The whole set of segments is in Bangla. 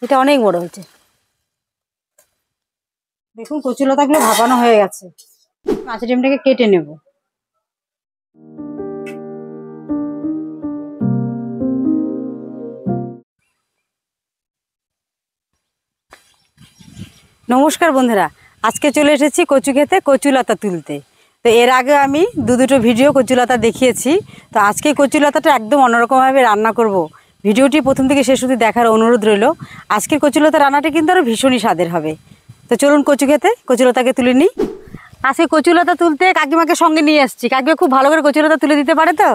এটা অনেক বড় হয়েছে। দেখুন কচি লতাগুলো ভাপানো হয়ে গেছে। মাছের ডিমটাকে কেটে নেব। নমস্কার বন্ধুরা, আজকে চলে এসেছি কচু খেতে কচু লতা তুলতে। তো এর আগে আমি দুটো ভিডিও কচু লতা দেখিয়েছি। তো আজকে কচু লতাটা একদম অন্যরকমভাবে রান্না করব। ভিডিওটি প্রথম থেকে শেষ অবধি দেখার অনুরোধ রইল। আজকের কচু লতা রান্নাটি কিন্তু আরও ভীষণই স্বাদের হবে। তো চলুন কচু খেতে কচু লতাকে তুলে নিই। আজকে কচু লতা তুলতে কাকিমাকে সঙ্গে নিয়ে আসছি। কাকিমা খুব ভালো করে কচু লতা তুলে দিতে পারে, তো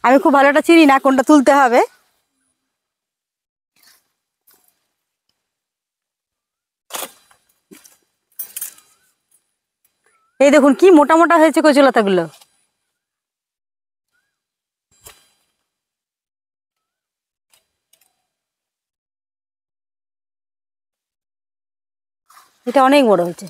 আমি খুব ভালোটা চিনি না কোনটা তুলতে হবে। এই দেখুন কি মোটা মোটা হয়েছে কচু লতাগুলো। এটা অনেক বড় হয়েছে।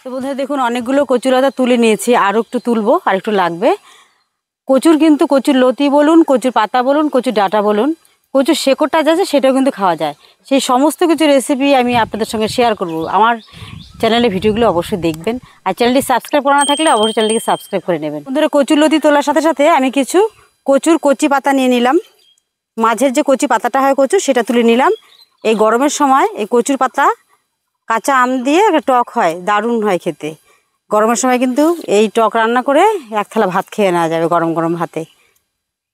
তো বন্ধুরা দেখুন অনেকগুলো কচুর লতা তুলে নিয়েছি, আরও একটু তুলবো, আর একটু লাগবে। কচুর কিন্তু কচুর লতি বলুন, কচুর পাতা বলুন, কচুর ডাঁটা বলুন, কচুর শেকড়টা আছে সেটাও কিন্তু খাওয়া যায়। সেই সমস্ত কিছু রেসিপি আমি আপনাদের সঙ্গে শেয়ার করব। আমার চ্যানেলে ভিডিওগুলো অবশ্যই দেখবেন, আর চ্যানেলটি সাবস্ক্রাইব করা না থাকলে অবশ্যই চ্যানেলটিকে সাবস্ক্রাইব করে নেবেন। বন্ধুরা কচুর লতি তোলার সাথে সাথে আমি কিছু কচুর কচি পাতা নিয়ে নিলাম। মাঝের যে কচি পাতাটা হয় কচুর, সেটা তুলে নিলাম। এই গরমের সময় এই কচুর পাতা কাঁচা আম দিয়ে একটা টক হয়, দারুণ হয় খেতে। গরমের সময় কিন্তু এই টক রান্না করে এক থালা ভাত খেয়ে নেওয়া যাবে গরম গরম ভাতে।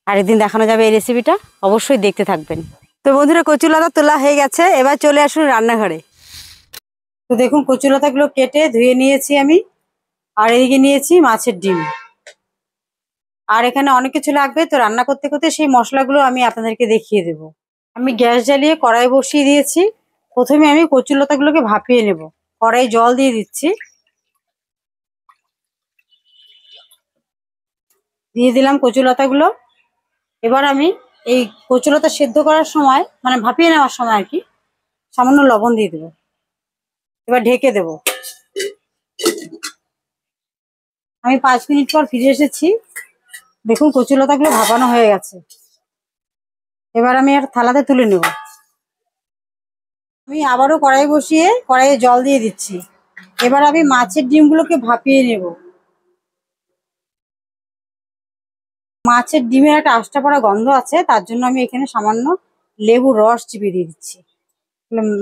আরেকদিন দেখানো যাবে এই রেসিপিটা, অবশ্যই দেখতে থাকবেন। তো বন্ধুরা কচু লতা তোলা হয়ে গেছে, এবার চলে আসুন রান্নাঘরে। তো দেখুন কচু লতাগুলো কেটে ধুয়ে নিয়েছি আমি। আর এদিকে নিয়েছি মাছের ডিম। আর এখানে অনেক কিছু লাগবে, তো রান্না করতে করতে সেই মশলাগুলো আমি আপনাদেরকে দেখিয়ে দেব। আমি গ্যাস জ্বালিয়ে কড়াই বসিয়ে দিয়েছি। প্রথমে আমি কচু লতাগুলোকে ভাপিয়ে নেব। কড়াই জল দিয়ে দিচ্ছি, দিয়ে দিলাম কচু লতাগুলো। এবার আমি এই কচু লতা সেদ্ধ করার সময়, মানে ভাপিয়ে নেওয়ার সময় আর কি, সামান্য লবণ দিয়ে দেবো। এবার ঢেকে দেব। আমি 5 মিনিট পর ফিরে এসেছি। দেখুন কচু লতাগুলো ভাপানো হয়ে গেছে। এবার আমি একটা থালাতে তুলে নেব। আমি আবারও কড়াই বসিয়ে কড়াইয়ে জল দিয়ে দিচ্ছি। এবার আমি মাছের ডিমগুলোকে ভাপিয়ে নেব। মাছের ডিমের একটা আষ্টা পড়া গন্ধ আছে, তার জন্য আমি এখানে সামান্য লেবুর রস চিপে দিয়ে দিচ্ছি।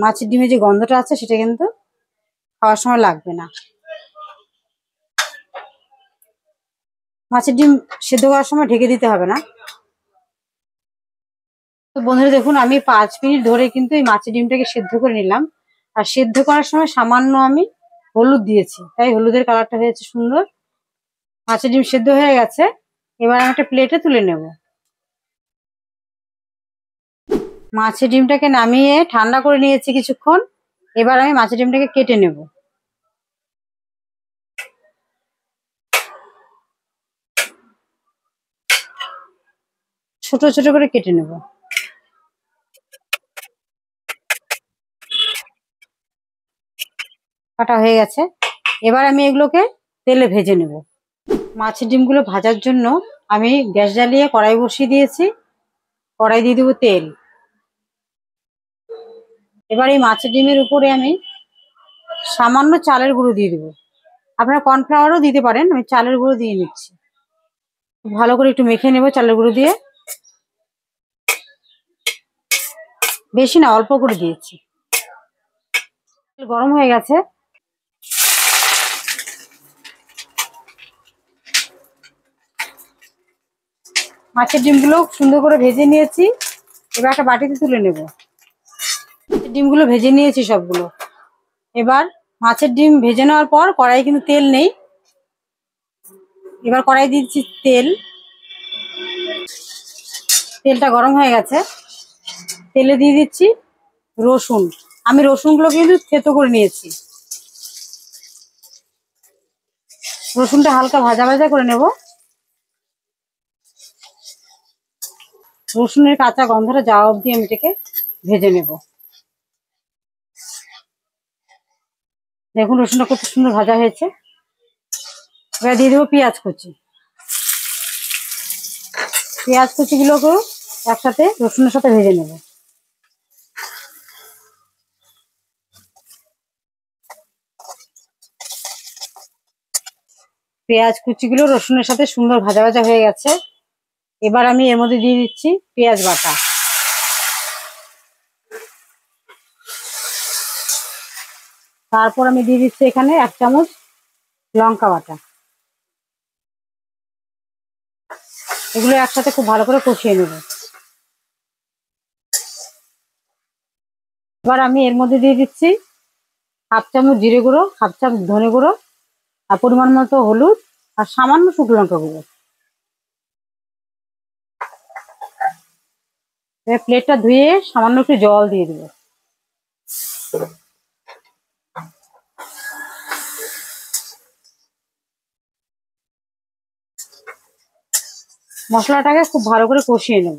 মাছের ডিমের যে গন্ধটা আছে সেটা কিন্তু খাওয়ার সময় লাগবে না। মাছের ডিম সেদ্ধ করার সময় ঢেকে দিতে হবে না। তো বন্ধুরা দেখুন আমি 5 মিনিট ধরে কিন্তু এই মাছের ডিমটাকে সেদ্ধ করে নিলাম। আর সেদ্ধ করার সময় সামান্য আমি হলুদ দিয়েছি, তাই হলুদের কালারটা হয়েছে সুন্দর। মাছের ডিম সেদ্ধ হয়ে গেছে। এবার আমি একটা প্লেটে তুলে নেব। মাছের ডিমটাকে নামিয়ে ঠান্ডা করে নিয়েছি কিছুক্ষণ। এবার আমি মাছের ডিমটাকে কেটে নেব। ছোট ছোট করে কেটে নেব। কাটা হয়ে গেছে। এবার আমি এগুলোকে তেলে ভেজে নেব। মাছের ডিমগুলো ভাজার জন্য আমি গ্যাস জ্বালিয়ে কড়াই বসিয়ে দিয়েছি। কড়াই দিয়ে দেবো তেল। এবার এই মাছের ডিমের উপরে আমি সামান্য চালের গুঁড়ো দিয়ে দেবো। আপনারা কর্নফ্লাওয়ারও দিতে পারেন, আমি চালের গুঁড়ো দিয়ে নিচ্ছি। ভালো করে একটু মেখে নেব চালের গুঁড়ো দিয়ে। বেশি না, অল্প করে দিয়েছি। গরম হয়ে গেছে। মাছের ডিমগুলো সুন্দর করে ভেজে নিয়েছি। এবার একটা বাটিতে তুলে নেব। ডিমগুলো ভেজে নিয়েছি সবগুলো। এবার মাছের ডিম ভেজে নেওয়ার পর কড়াই কিন্তু তেল নেই। এবার কড়াই দিচ্ছি তেল। তেলটা গরম হয়ে গেছে। তেলে দিয়ে দিচ্ছি রসুন। আমি রসুনগুলো কিন্তু থেতো করে নিয়েছি। রসুনটা হালকা ভাজা ভাজা করে নেব। রসুনের কাঁচা গন্ধটা যাওয়া অবধি আমি এটাকে ভেজে নেব। দেখুন রসুনটা কত সুন্দর ভাজা হয়েছে। এবার দিয়ে দেবো পেঁয়াজ কুচি। পেঁয়াজ কুচিগুলোকেও একসাথে রসুনের সাথে ভেজে নেব। পেঁয়াজ কুচিগুলো রসুনের সাথে সুন্দর ভাজা ভাজা হয়ে গেছে। এবার আমি এর মধ্যে দিয়ে দিচ্ছি পেঁয়াজ বাটা। তারপর আমি দিয়ে দিচ্ছি এখানে 1 চামচ লঙ্কা বাটা। এগুলো একসাথে খুব ভালো করে কষিয়ে নেব। এবার আমি এর মধ্যে দিয়ে দিচ্ছি 1/2 চামচ জিরে গুঁড়ো, 1/2 চামচ ধনে গুঁড়ো, আর পরিমাণ মতো হলুদ, আর সামান্য শুকনো লঙ্কা গুঁড়ো। এবার প্লেটটা ধুয়ে সামান্য একটু জল দিয়ে দেবো। মশলাটাকে খুব ভালো করে কষিয়ে নেব।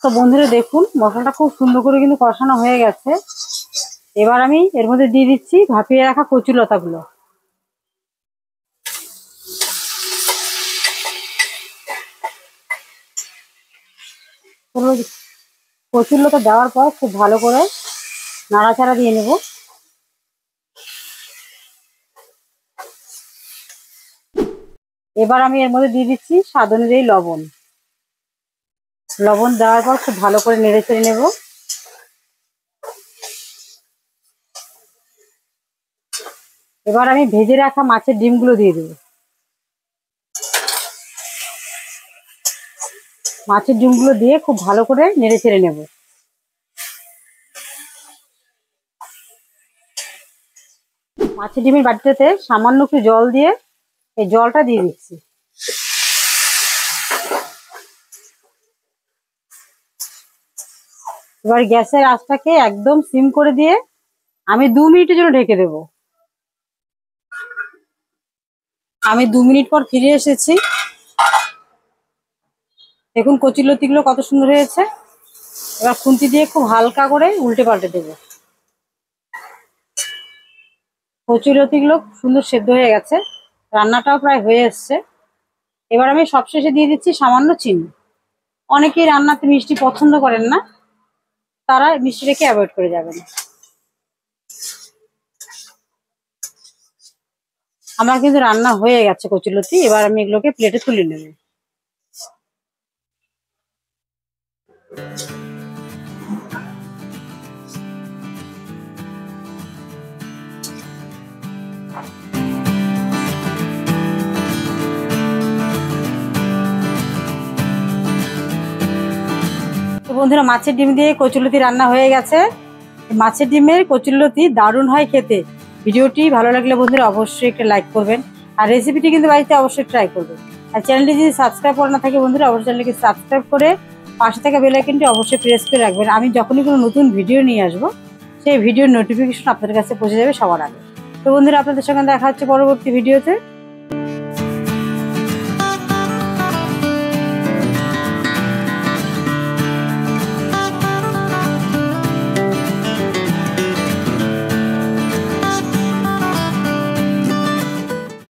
তো বন্ধুরা দেখুন মশলাটা খুব সুন্দর করে কিন্তু কষানো হয়ে গেছে। এবার আমি এর মধ্যে দিয়ে দিচ্ছি ভাপিয়ে রাখা কচু লতাগুলো। কচুর লতা দেওয়ার পর খুব ভালো করে নাড়াচাড়া দিয়ে নেব। এবার আমি এর মধ্যে দিয়ে দিচ্ছি স্বাদ অনুযায়ী লবণ। লবণ দেওয়ার পর খুব ভালো করে নেড়ে চেড়ে নেব। এবার আমি ভেজে রাখা মাছের ডিমগুলো দিয়ে দেব। মাছের ডিমগুলো দিয়ে খুব ভালো করে নেড়ে চেড়ে নেব। মাছের ডিমের বাটিটাতে সামান্য একটু জল দিয়ে এই জলটা দিয়ে দিচ্ছি। এবার গ্যাসের আঁচটাকে একদম সিম করে দিয়ে আমি 2 মিনিটের জন্য ঢেকে দেব। আমি 2 মিনিট পর ফিরে এসেছি। দেখুন কচুর লতিগুলো কত সুন্দর হয়েছে। এবার খুন্তি দিয়ে খুব হালকা করে উল্টে পাল্টে দেবো। কচুর লতিগুলো সুন্দর সেদ্ধ হয়ে গেছে, রান্নাটাও প্রায় হয়ে এসছে। এবার আমি সবশেষে দিয়ে দিচ্ছি সামান্য চিনি। অনেকেই রান্নাতে মিষ্টি পছন্দ করেন না, তারা মিষ্টিটাকে অ্যাভয়েড করে যাবেন। আমার কিন্তু রান্না হয়ে গেছে কচুর লতি। এবার আমি এগুলোকে প্লেটে তুলে নেব। বন্ধুরা মাছের ডিম দিয়ে কচুরলতি রান্না হয়ে গেছে। মাছের ডিমের কচুরলতি দারুণ হয় খেতে। ভিডিওটি ভালো লাগলে বন্ধুরা অবশ্যই একটা লাইক করবেন, আর রেসিপিটি কিন্তু বাড়িতে অবশ্যই ট্রাই করবেন। আর চ্যানেলটি যদি সাবস্ক্রাইব করা না থাকে বন্ধুরা অবশ্যই চ্যানেলটিকে সাবস্ক্রাইব করে পাশে থাকা বেল আইকনটি অবশ্যই প্রেস করে রাখবেন। আমি যখনই কোনো নতুন ভিডিও নিয়ে আসবো সেই ভিডিওর নোটিফিকেশন আপনাদের কাছে পৌঁছে যাবে সবার আগে। তো বন্ধুরা আপনাদের সঙ্গে দেখা হচ্ছে পরবর্তী ভিডিওতে।